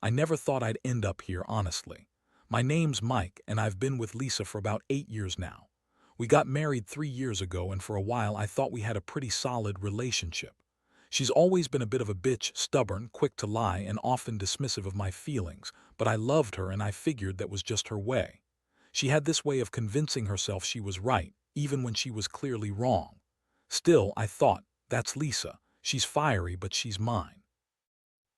I never thought I'd end up here, honestly. My name's Mike, and I've been with Lisa for about 8 years now. We got married 3 years ago, and for a while I thought we had a pretty solid relationship. She's always been a bit of a bitch, stubborn, quick to lie, and often dismissive of my feelings, but I loved her and I figured that was just her way. She had this way of convincing herself she was right, even when she was clearly wrong. Still, I thought, that's Lisa. She's fiery, but she's mine.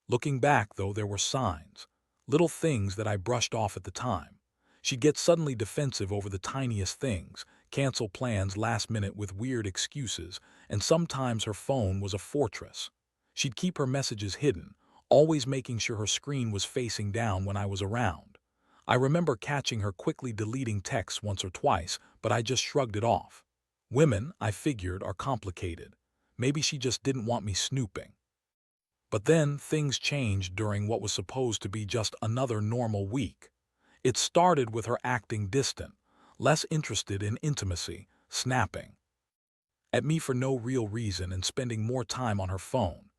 Looking back, though, there were signs. Little things that I brushed off at the time. She'd get suddenly defensive over the tiniest things, cancel plans last minute with weird excuses, and sometimes her phone was a fortress. She'd keep her messages hidden, always making sure her screen was facing down when I was around. I remember catching her quickly deleting texts once or twice, but I just shrugged it off. Women, I figured, are complicated. Maybe she just didn't want me snooping. But then things changed during what was supposed to be just another normal week. It started with her acting distant, less interested in intimacy, snapping at me for no real reason and spending more time on her phone.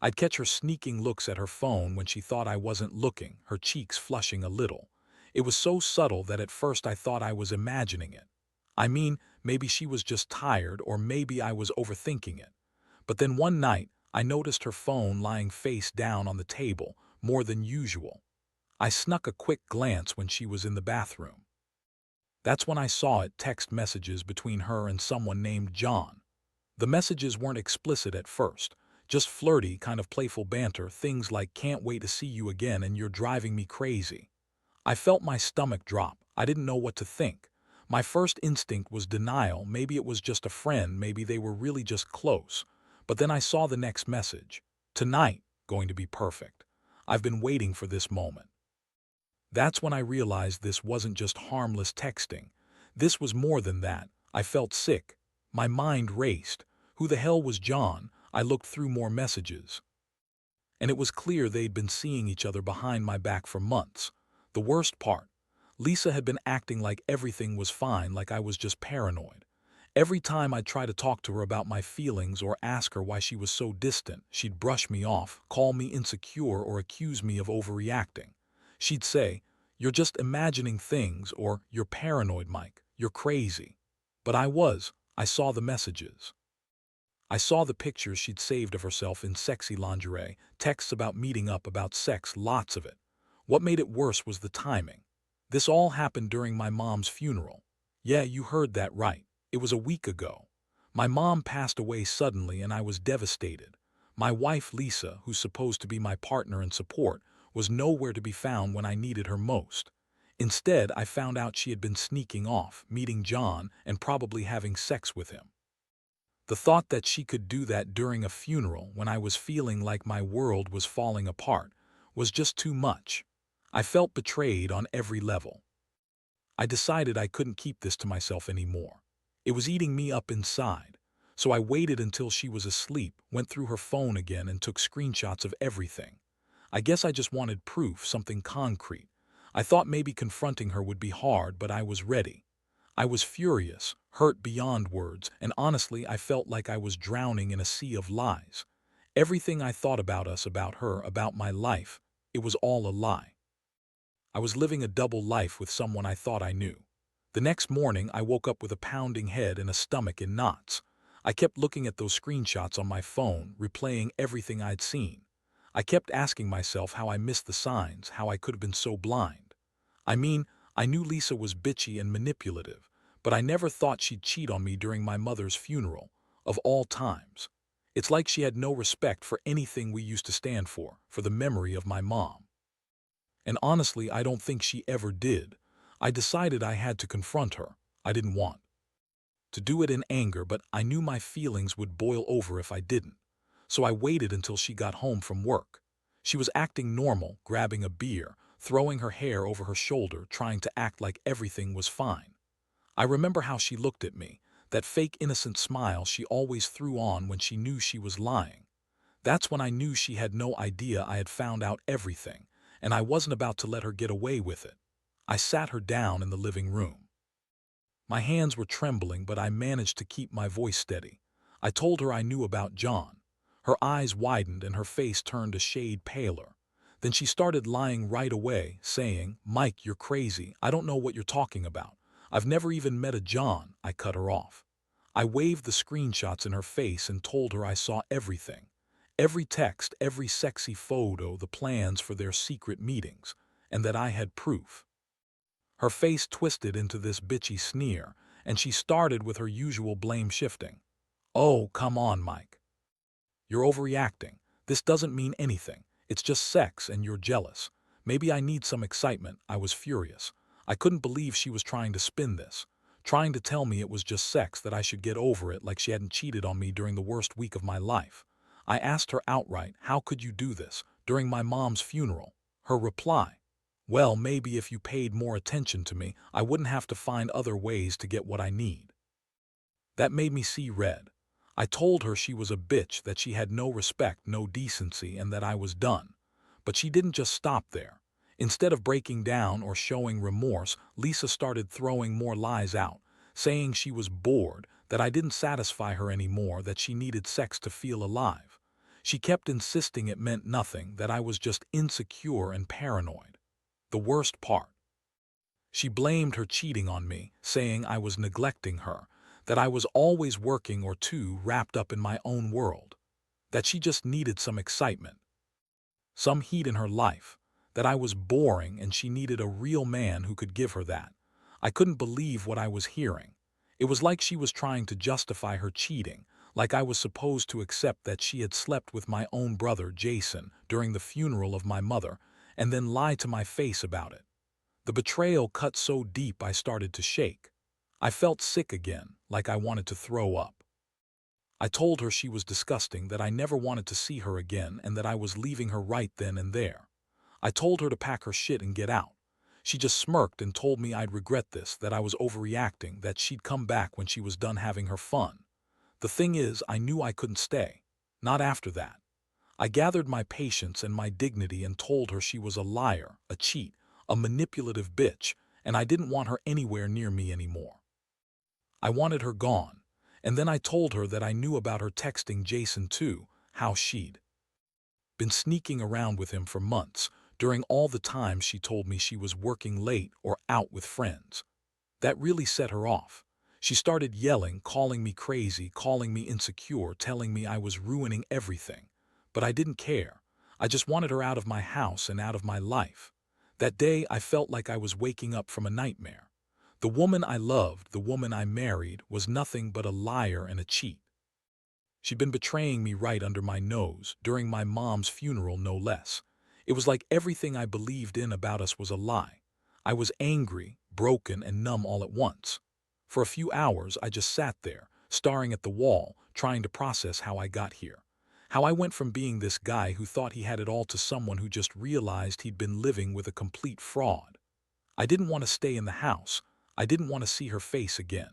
I'd catch her sneaking looks at her phone when she thought I wasn't looking, her cheeks flushing a little. It was so subtle that at first I thought I was imagining it. I mean, maybe she was just tired or maybe I was overthinking it. But then one night, I noticed her phone lying face down on the table, more than usual. I snuck a quick glance when she was in the bathroom. That's when I saw it, text messages between her and someone named John. The messages weren't explicit at first, just flirty, kind of playful banter, things like "can't wait to see you again" and "you're driving me crazy." I felt my stomach drop. I didn't know what to think. My first instinct was denial. Maybe it was just a friend, maybe they were really just close. But then I saw the next message. "Tonight, going to be perfect. I've been waiting for this moment." That's when I realized this wasn't just harmless texting. This was more than that. I felt sick. My mind raced. Who the hell was John? I looked through more messages. And it was clear they'd been seeing each other behind my back for months. The worst part, Lisa had been acting like everything was fine, like I was just paranoid. Every time I'd try to talk to her about my feelings or ask her why she was so distant, she'd brush me off, call me insecure, or accuse me of overreacting. She'd say, "You're just imagining things," or "You're paranoid, Mike. You're crazy." But I saw the messages. I saw the pictures she'd saved of herself in sexy lingerie, texts about meeting up, about sex, lots of it. What made it worse was the timing. This all happened during my mom's funeral. Yeah, you heard that right. It was a week ago. My mom passed away suddenly and I was devastated. My wife, Lisa, who's supposed to be my partner and support, was nowhere to be found when I needed her most. Instead, I found out she had been sneaking off, meeting John, and probably having sex with him. The thought that she could do that during a funeral when I was feeling like my world was falling apart was just too much. I felt betrayed on every level. I decided I couldn't keep this to myself anymore. It was eating me up inside. So I waited until she was asleep, went through her phone again, and took screenshots of everything. I guess I just wanted proof, something concrete. I thought maybe confronting her would be hard, but I was ready. I was furious, hurt beyond words, and honestly I felt like I was drowning in a sea of lies. Everything I thought about us, about her, about my life, it was all a lie. I was living a double life with someone I thought I knew. The next morning I woke up with a pounding head and a stomach in knots. I kept looking at those screenshots on my phone, replaying everything I'd seen. I kept asking myself how I missed the signs, how I could have been so blind. I mean, I knew Lisa was bitchy and manipulative, but I never thought she'd cheat on me during my mother's funeral, of all times. It's like she had no respect for anything we used to stand for the memory of my mom. And honestly, I don't think she ever did. I decided I had to confront her. I didn't want to do it in anger, but I knew my feelings would boil over if I didn't. So I waited until she got home from work. She was acting normal, grabbing a beer, throwing her hair over her shoulder, trying to act like everything was fine. I remember how she looked at me, that fake innocent smile she always threw on when she knew she was lying. That's when I knew she had no idea I had found out everything, and I wasn't about to let her get away with it. I sat her down in the living room. My hands were trembling, but I managed to keep my voice steady. I told her I knew about John. Her eyes widened and her face turned a shade paler. Then she started lying right away, saying, "Mike, you're crazy. I don't know what you're talking about. I've never even met a John." I cut her off. I waved the screenshots in her face and told her I saw everything. Every text, every sexy photo, the plans for their secret meetings, and that I had proof. Her face twisted into this bitchy sneer, and she started with her usual blame shifting. "Oh, come on, Mike. You're overreacting. This doesn't mean anything. It's just sex and you're jealous. Maybe I need some excitement." I was furious. I couldn't believe she was trying to spin this, trying to tell me it was just sex, that I should get over it like she hadn't cheated on me during the worst week of my life. I asked her outright, "How could you do this during my mom's funeral?" Her reply, "Well, maybe if you paid more attention to me, I wouldn't have to find other ways to get what I need." That made me see red. I told her she was a bitch, that she had no respect, no decency, and that I was done. But she didn't just stop there. Instead of breaking down or showing remorse, Lisa started throwing more lies out, saying she was bored, that I didn't satisfy her anymore, that she needed sex to feel alive. She kept insisting it meant nothing, that I was just insecure and paranoid. The worst part, she blamed her cheating on me, saying I was neglecting her, that I was always working or too wrapped up in my own world, that she just needed some excitement, some heat in her life, that I was boring and she needed a real man who could give her that. I couldn't believe what I was hearing. It was like she was trying to justify her cheating, like I was supposed to accept that she had slept with my own brother, Jason, during the funeral of my mother, and then lie to my face about it. The betrayal cut so deep I started to shake. I felt sick again, like I wanted to throw up. I told her she was disgusting, that I never wanted to see her again, and that I was leaving her right then and there. I told her to pack her shit and get out. She just smirked and told me I'd regret this, that I was overreacting, that she'd come back when she was done having her fun. The thing is, I knew I couldn't stay. Not after that. I gathered my patience and my dignity and told her she was a liar, a cheat, a manipulative bitch, and I didn't want her anywhere near me anymore. I wanted her gone. And then I told her that I knew about her texting Jason too, how she'd been sneaking around with him for months, during all the times she told me she was working late or out with friends. That really set her off. She started yelling, calling me crazy, calling me insecure, telling me I was ruining everything. But I didn't care. I just wanted her out of my house and out of my life. That day I felt like I was waking up from a nightmare. The woman I loved, the woman I married, was nothing but a liar and a cheat. She'd been betraying me right under my nose, during my mom's funeral no less. It was like everything I believed in about us was a lie. I was angry, broken, and numb all at once. For a few hours I just sat there, staring at the wall, trying to process how I got here. How I went from being this guy who thought he had it all to someone who just realized he'd been living with a complete fraud. I didn't want to stay in the house. I didn't want to see her face again.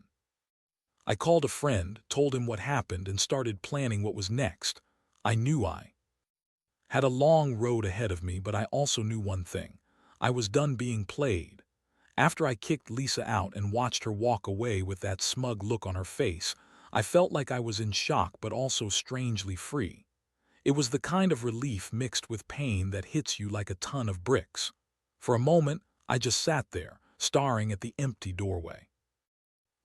I called a friend, told him what happened, and started planning what was next. I knew I had a long road ahead of me, but I also knew one thing. I was done being played. After I kicked Lisa out and watched her walk away with that smug look on her face, I felt like I was in shock but also strangely free. It was the kind of relief mixed with pain that hits you like a ton of bricks. For a moment, I just sat there, staring at the empty doorway.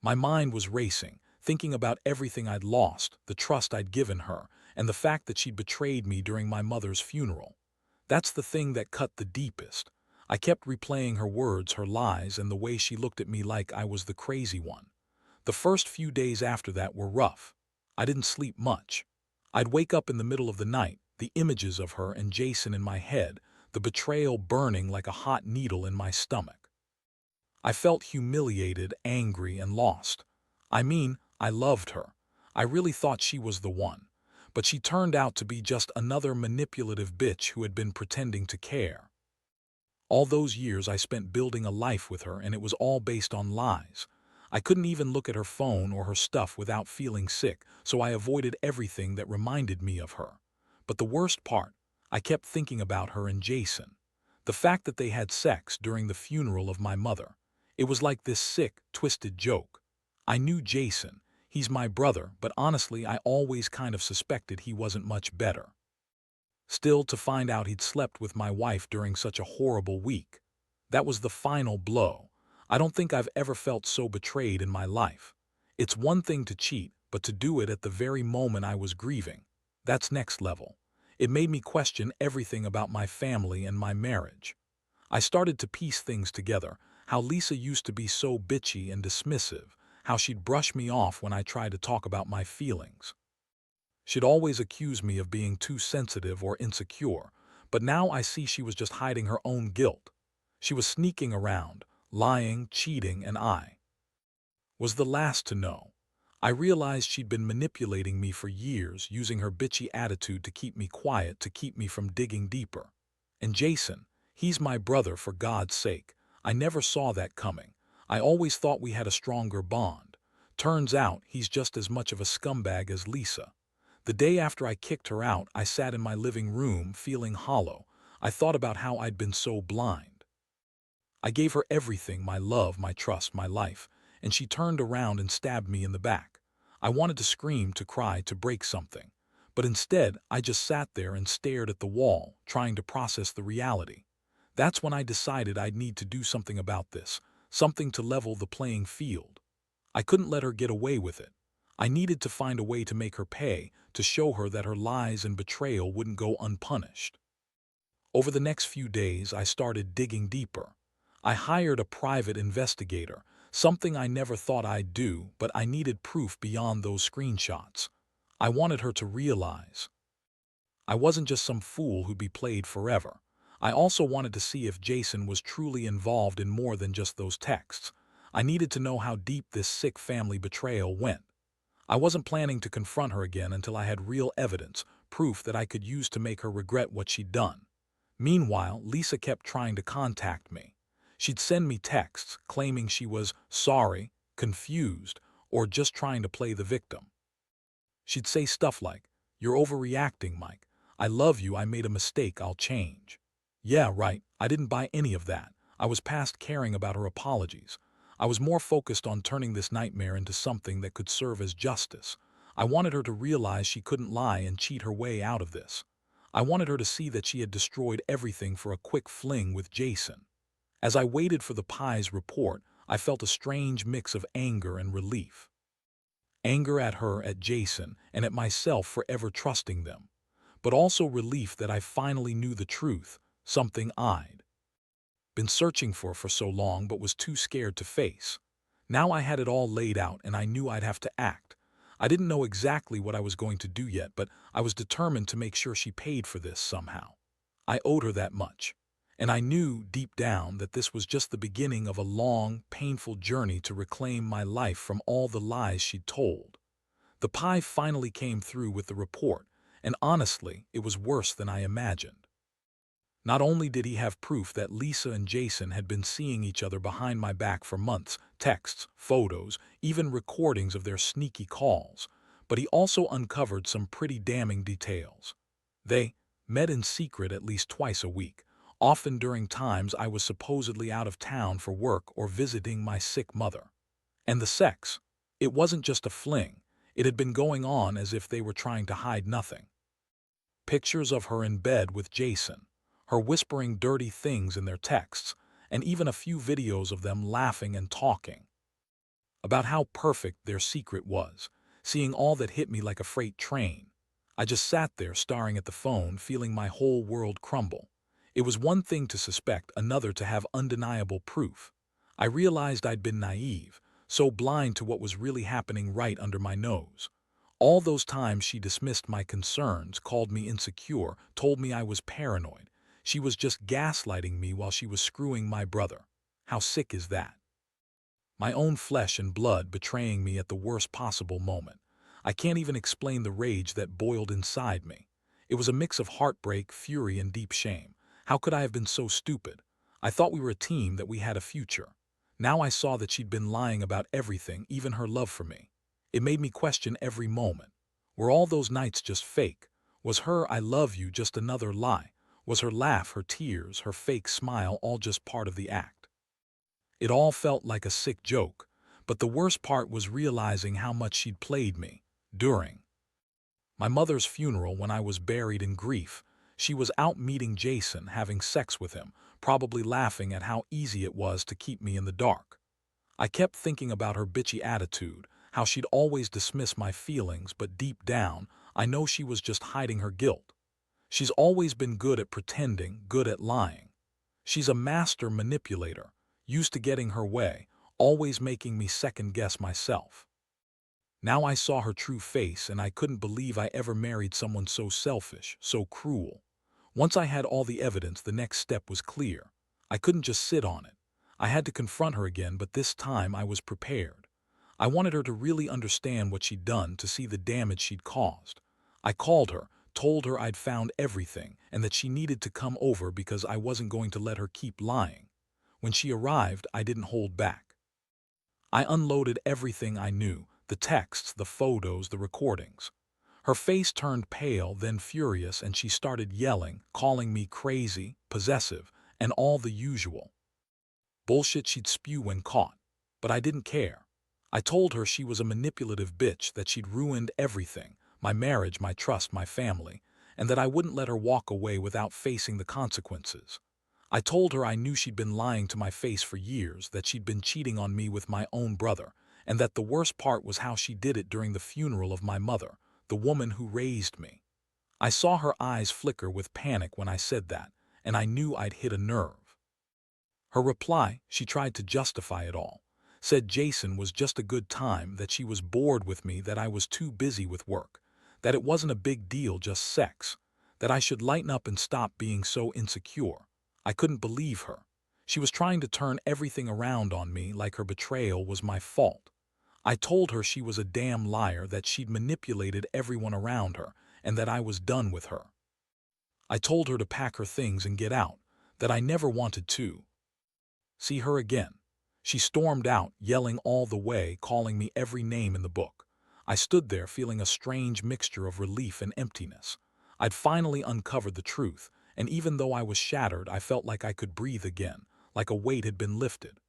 My mind was racing, thinking about everything I'd lost, the trust I'd given her, and the fact that she'd betrayed me during my mother's funeral. That's the thing that cut the deepest. I kept replaying her words, her lies, and the way she looked at me like I was the crazy one. The first few days after that were rough. I didn't sleep much. I'd wake up in the middle of the night, the images of her and Jason in my head, the betrayal burning like a hot needle in my stomach. I felt humiliated, angry, and lost. I mean, I loved her. I really thought she was the one. But she turned out to be just another manipulative bitch who had been pretending to care. All those years I spent building a life with her, and it was all based on lies. I couldn't even look at her phone or her stuff without feeling sick, so I avoided everything that reminded me of her. But the worst part, I kept thinking about her and Jason. The fact that they had sex during the funeral of my mother. It was like this sick, twisted joke. I knew Jason. He's my brother, but honestly I always kind of suspected he wasn't much better. Still, to find out he'd slept with my wife during such a horrible week. That was the final blow. I don't think I've ever felt so betrayed in my life. It's one thing to cheat, but to do it at the very moment I was grieving. That's next level. It made me question everything about my family and my marriage. I started to piece things together, how Lisa used to be so bitchy and dismissive, how she'd brush me off when I tried to talk about my feelings. She'd always accuse me of being too sensitive or insecure, but now I see she was just hiding her own guilt. She was sneaking around, lying, cheating, and I was the last to know. I realized she'd been manipulating me for years, using her bitchy attitude to keep me quiet, to keep me from digging deeper. And Jason, he's my brother, for God's sake. I never saw that coming. I always thought we had a stronger bond. Turns out he's just as much of a scumbag as Lisa. The day after I kicked her out, I sat in my living room feeling hollow. I thought about how I'd been so blind. I gave her everything, my love, my trust, my life, and she turned around and stabbed me in the back. I wanted to scream, to cry, to break something. But instead, I just sat there and stared at the wall, trying to process the reality. That's when I decided I'd need to do something about this, something to level the playing field. I couldn't let her get away with it. I needed to find a way to make her pay, to show her that her lies and betrayal wouldn't go unpunished. Over the next few days, I started digging deeper. I hired a private investigator, something I never thought I'd do, but I needed proof beyond those screenshots. I wanted her to realize I wasn't just some fool who'd be played forever. I also wanted to see if Jason was truly involved in more than just those texts. I needed to know how deep this sick family betrayal went. I wasn't planning to confront her again until I had real evidence, proof that I could use to make her regret what she'd done. Meanwhile, Lisa kept trying to contact me. She'd send me texts claiming she was sorry, confused, or just trying to play the victim. She'd say stuff like, "You're overreacting, Mike. I love you, I made a mistake, I'll change." Yeah, right, I didn't buy any of that. I was past caring about her apologies. I was more focused on turning this nightmare into something that could serve as justice. I wanted her to realize she couldn't lie and cheat her way out of this. I wanted her to see that she had destroyed everything for a quick fling with Jason. As I waited for the Pie's report, I felt a strange mix of anger and relief. Anger at her, at Jason, and at myself for ever trusting them. But also relief that I finally knew the truth, something I'd been searching for so long but was too scared to face. Now I had it all laid out and I knew I'd have to act. I didn't know exactly what I was going to do yet, but I was determined to make sure she paid for this somehow. I owed her that much. And I knew, deep down, that this was just the beginning of a long, painful journey to reclaim my life from all the lies she'd told. The Pie finally came through with the report, and honestly, it was worse than I imagined. Not only did he have proof that Lisa and Jason had been seeing each other behind my back for months, texts, photos, even recordings of their sneaky calls, but he also uncovered some pretty damning details. They met in secret at least twice a week, often during times I was supposedly out of town for work or visiting my sick mother. And the sex, it wasn't just a fling, it had been going on as if they were trying to hide nothing. Pictures of her in bed with Jason, her whispering dirty things in their texts, and even a few videos of them laughing and talking about how perfect their secret was. Seeing all that hit me like a freight train. I just sat there staring at the phone, feeling my whole world crumble. It was one thing to suspect, another to have undeniable proof. I realized I'd been naive, so blind to what was really happening right under my nose. All those times she dismissed my concerns, called me insecure, told me I was paranoid. She was just gaslighting me while she was screwing my brother. How sick is that? My own flesh and blood betraying me at the worst possible moment. I can't even explain the rage that boiled inside me. It was a mix of heartbreak, fury, and deep shame. How could I have been so stupid? I thought we were a team, that we had a future. Now I saw that she'd been lying about everything, even her love for me. It made me question every moment. Were all those nights just fake? Was her "I love you" just another lie? Was her laugh, her tears, her fake smile all just part of the act? It all felt like a sick joke, but the worst part was realizing how much she'd played me. During my mother's funeral, when I was buried in grief, She was out meeting Jason, having sex with him, probably laughing at how easy it was to keep me in the dark. I kept thinking about her bitchy attitude, how she'd always dismiss my feelings, but deep down, I know she was just hiding her guilt. She's always been good at pretending, good at lying. She's a master manipulator, used to getting her way, always making me second-guess myself. Now I saw her true face, and I couldn't believe I ever married someone so selfish, so cruel. Once I had all the evidence, the next step was clear. I couldn't just sit on it. I had to confront her again, but this time I was prepared. I wanted her to really understand what she'd done, to see the damage she'd caused. I called her, told her I'd found everything, and that she needed to come over because I wasn't going to let her keep lying. When she arrived, I didn't hold back. I unloaded everything I knew, the texts, the photos, the recordings. Her face turned pale, then furious, and she started yelling, calling me crazy, possessive, and all the usual bullshit she'd spew when caught. But I didn't care. I told her she was a manipulative bitch, that she'd ruined everything, my marriage, my trust, my family, and that I wouldn't let her walk away without facing the consequences. I told her I knew she'd been lying to my face for years, that she'd been cheating on me with my own brother, and that the worst part was how she did it during the funeral of my mother, the woman who raised me. I saw her eyes flicker with panic when I said that, and I knew I'd hit a nerve. Her reply, she tried to justify it all, said Jason was just a good time, that she was bored with me, that I was too busy with work, that it wasn't a big deal, just sex, that I should lighten up and stop being so insecure. I couldn't believe her. She was trying to turn everything around on me, like her betrayal was my fault. I told her she was a damn liar, that she'd manipulated everyone around her, and that I was done with her. I told her to pack her things and get out, that I never wanted to see her again. She stormed out, yelling all the way, calling me every name in the book. I stood there feeling a strange mixture of relief and emptiness. I'd finally uncovered the truth, and even though I was shattered, I felt like I could breathe again, like a weight had been lifted.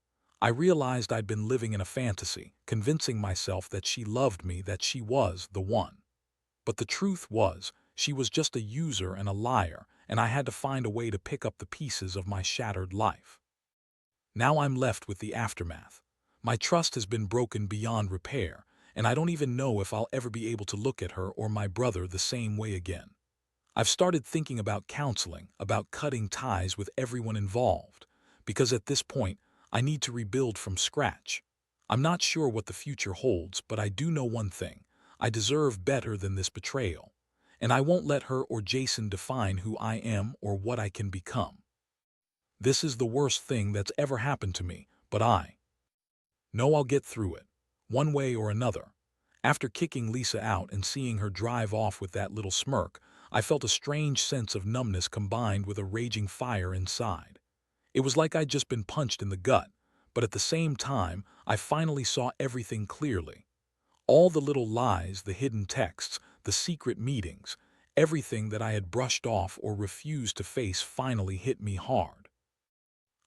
I realized I'd been living in a fantasy, convincing myself that she loved me, that she was the one. But the truth was, she was just a user and a liar, and I had to find a way to pick up the pieces of my shattered life. Now I'm left with the aftermath. My trust has been broken beyond repair, and I don't even know if I'll ever be able to look at her or my brother the same way again. I've started thinking about counseling, about cutting ties with everyone involved, because at this point, I need to rebuild from scratch. I'm not sure what the future holds, but I do know one thing. I deserve better than this betrayal, and I won't let her or Jason define who I am or what I can become. This is the worst thing that's ever happened to me, but I know I'll get through it, one way or another. After kicking Lisa out and seeing her drive off with that little smirk, I felt a strange sense of numbness combined with a raging fire inside. It was like I'd just been punched in the gut, but at the same time, I finally saw everything clearly. All the little lies, the hidden texts, the secret meetings, everything that I had brushed off or refused to face finally hit me hard.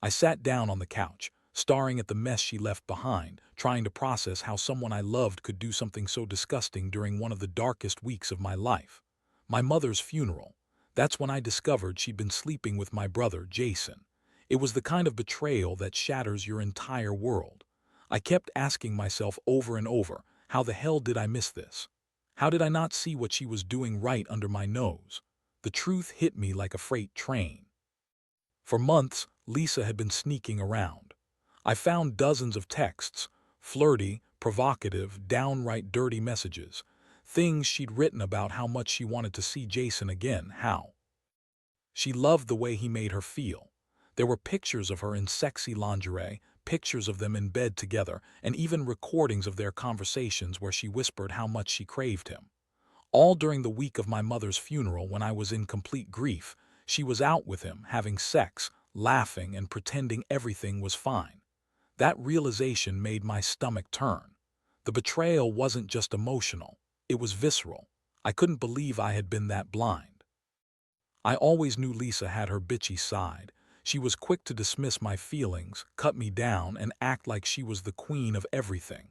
I sat down on the couch, staring at the mess she left behind, trying to process how someone I loved could do something so disgusting during one of the darkest weeks of my life. My mother's funeral. That's when I discovered she'd been sleeping with my brother, Jason. It was the kind of betrayal that shatters your entire world. I kept asking myself over and over, how the hell did I miss this? How did I not see what she was doing right under my nose? The truth hit me like a freight train. For months, Lisa had been sneaking around. I found dozens of texts, flirty, provocative, downright dirty messages, things she'd written about how much she wanted to see Jason again, how she loved the way he made her feel. There were pictures of her in sexy lingerie, pictures of them in bed together, and even recordings of their conversations where she whispered how much she craved him. All during the week of my mother's funeral, when I was in complete grief, she was out with him, having sex, laughing, and pretending everything was fine. That realization made my stomach turn. The betrayal wasn't just emotional, it was visceral. I couldn't believe I had been that blind. I always knew Lisa had her bitchy side. She was quick to dismiss my feelings, cut me down, and act like she was the queen of everything.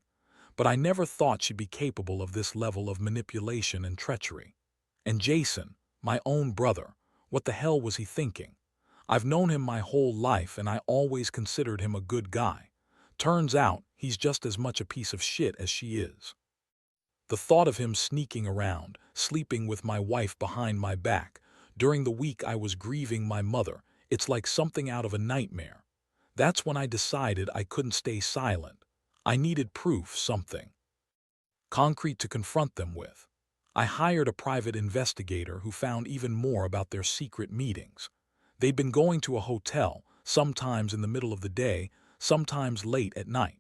But I never thought she'd be capable of this level of manipulation and treachery. And Jason, my own brother, What the hell was he thinking? I've known him my whole life and I always considered him a good guy. Turns out, he's just as much a piece of shit as she is. The thought of him sneaking around, sleeping with my wife behind my back, during the week I was grieving my mother, it's like something out of a nightmare. That's when I decided I couldn't stay silent. I needed proof, something concrete to confront them with. I hired a private investigator who found even more about their secret meetings. They'd been going to a hotel, sometimes in the middle of the day, sometimes late at night.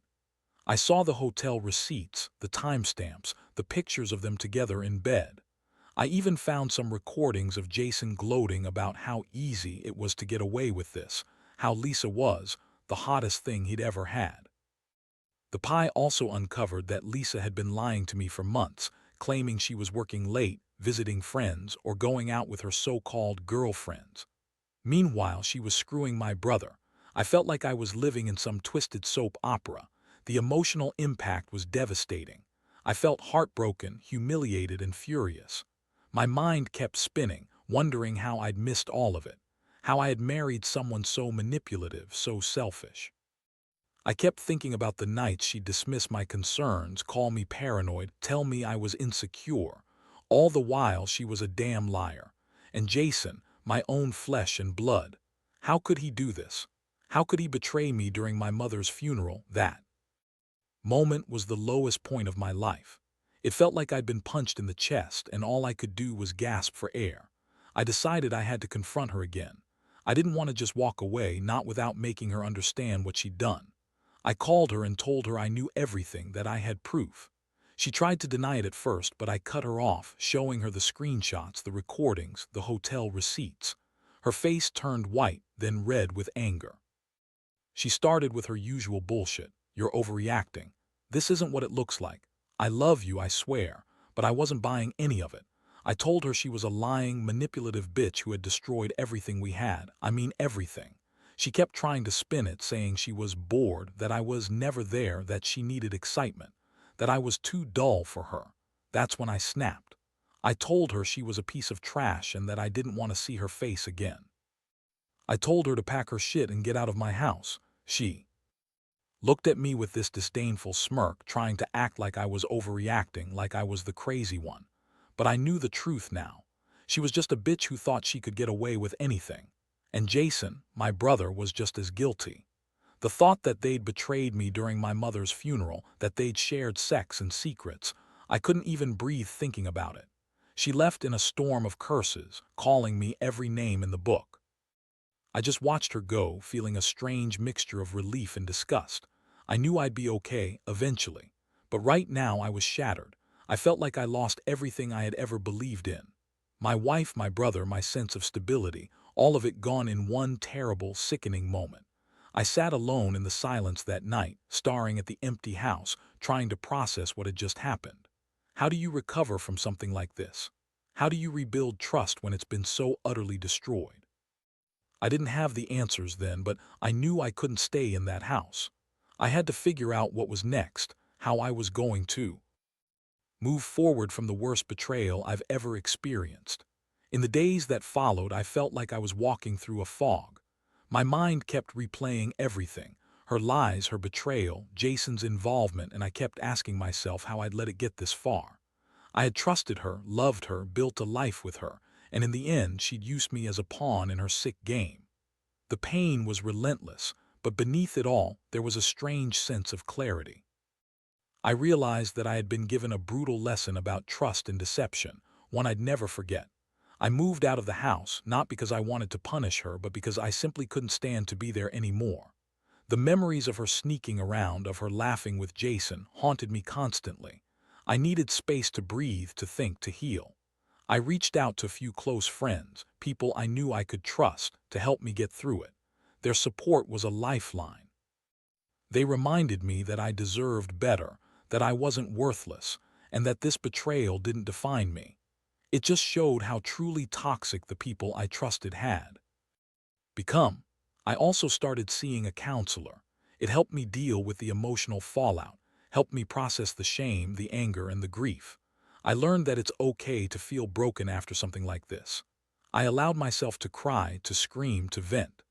I saw the hotel receipts, the timestamps, the pictures of them together in bed. I even found some recordings of Jason gloating about how easy it was to get away with this, how Lisa was the hottest thing he'd ever had. The pie also uncovered that Lisa had been lying to me for months, claiming she was working late, visiting friends, or going out with her so-called girlfriends. Meanwhile, she was screwing my brother. I felt like I was living in some twisted soap opera. The emotional impact was devastating. I felt heartbroken, humiliated, and furious. My mind kept spinning, wondering how I'd missed all of it, how I had married someone so manipulative, so selfish. I kept thinking about the nights she'd dismiss my concerns, call me paranoid, tell me I was insecure. All the while she was a damn liar. And Jason, my own flesh and blood. How could he do this? How could he betray me during my mother's funeral? That moment was the lowest point of my life. It felt like I'd been punched in the chest and all I could do was gasp for air. I decided I had to confront her again. I didn't want to just walk away, not without making her understand what she'd done. I called her and told her I knew everything, that I had proof. She tried to deny it at first, but I cut her off, showing her the screenshots, the recordings, the hotel receipts. Her face turned white, then red with anger. She started with her usual bullshit. You're overreacting. This isn't what it looks like. I love you, I swear, but I wasn't buying any of it. I told her she was a lying, manipulative bitch who had destroyed everything we had. I mean everything. She kept trying to spin it, saying she was bored, that I was never there, that she needed excitement, that I was too dull for her. That's when I snapped. I told her she was a piece of trash and that I didn't want to see her face again. I told her to pack her shit and get out of my house. She looked at me with this disdainful smirk, trying to act like I was overreacting, like I was the crazy one. But I knew the truth now. She was just a bitch who thought she could get away with anything. And Jason, my brother, was just as guilty. The thought that they'd betrayed me during my mother's funeral, that they'd shared sex and secrets, I couldn't even breathe thinking about it. She left in a storm of curses, calling me every name in the book. I just watched her go, feeling a strange mixture of relief and disgust. I knew I'd be okay, eventually. But right now I was shattered. I felt like I lost everything I had ever believed in. My wife, my brother, my sense of stability, all of it gone in one terrible, sickening moment. I sat alone in the silence that night, staring at the empty house, trying to process what had just happened. How do you recover from something like this? How do you rebuild trust when it's been so utterly destroyed? I didn't have the answers then, but I knew I couldn't stay in that house. I had to figure out what was next, how I was going to move forward from the worst betrayal I've ever experienced. In the days that followed, I felt like I was walking through a fog. My mind kept replaying everything, her lies, her betrayal, Jason's involvement, and I kept asking myself how I'd let it get this far. I had trusted her, loved her, built a life with her, and in the end she'd used me as a pawn in her sick game. The pain was relentless, but beneath it all there was a strange sense of clarity. I realized that I had been given a brutal lesson about trust and deception, one I'd never forget. I moved out of the house, not because I wanted to punish her, but because I simply couldn't stand to be there anymore. The memories of her sneaking around, of her laughing with Jason, haunted me constantly. I needed space to breathe, to think, to heal. I reached out to a few close friends, people I knew I could trust, to help me get through it. Their support was a lifeline. They reminded me that I deserved better, that I wasn't worthless, and that this betrayal didn't define me. It just showed how truly toxic the people I trusted had become. I also started seeing a counselor. It helped me deal with the emotional fallout, helped me process the shame, the anger, and the grief. I learned that it's okay to feel broken after something like this. I allowed myself to cry, to scream, to vent.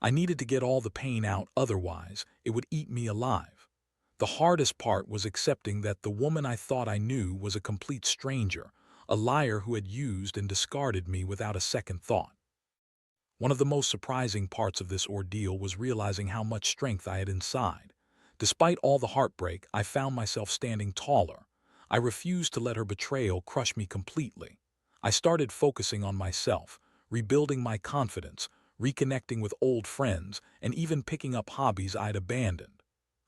I needed to get all the pain out, otherwise it would eat me alive. The hardest part was accepting that the woman I thought I knew was a complete stranger, a liar who had used and discarded me without a second thought. One of the most surprising parts of this ordeal was realizing how much strength I had inside. Despite all the heartbreak, I found myself standing taller. I refused to let her betrayal crush me completely. I started focusing on myself, rebuilding my confidence, reconnecting with old friends, and even picking up hobbies I'd abandoned.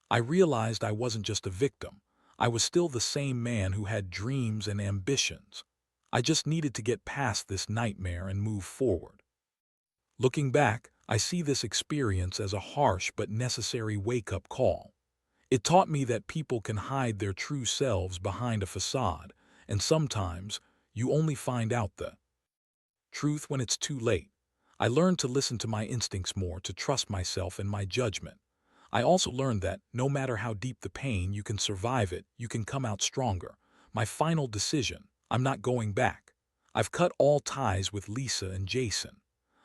I realized I wasn't just a victim. I was still the same man who had dreams and ambitions. I just needed to get past this nightmare and move forward. Looking back, I see this experience as a harsh but necessary wake-up call. It taught me that people can hide their true selves behind a facade, and sometimes you only find out the truth when it's too late. I learned to listen to my instincts more, to trust myself and my judgment. I also learned that, no matter how deep the pain, you can survive it, you can come out stronger. My final decision: I'm not going back. I've cut all ties with Lisa and Jason.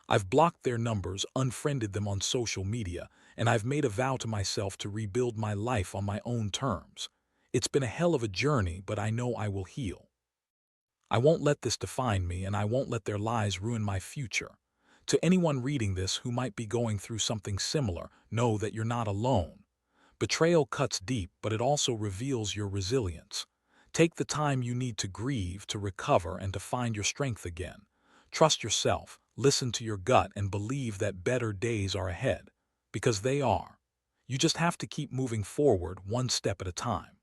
I've blocked their numbers, unfriended them on social media, and I've made a vow to myself to rebuild my life on my own terms. It's been a hell of a journey, but I know I will heal. I won't let this define me, and I won't let their lies ruin my future. To anyone reading this who might be going through something similar, know that you're not alone. Betrayal cuts deep, but it also reveals your resilience. Take the time you need to grieve, to recover, and to find your strength again. Trust yourself, listen to your gut, and believe that better days are ahead. Because they are. You just have to keep moving forward, one step at a time.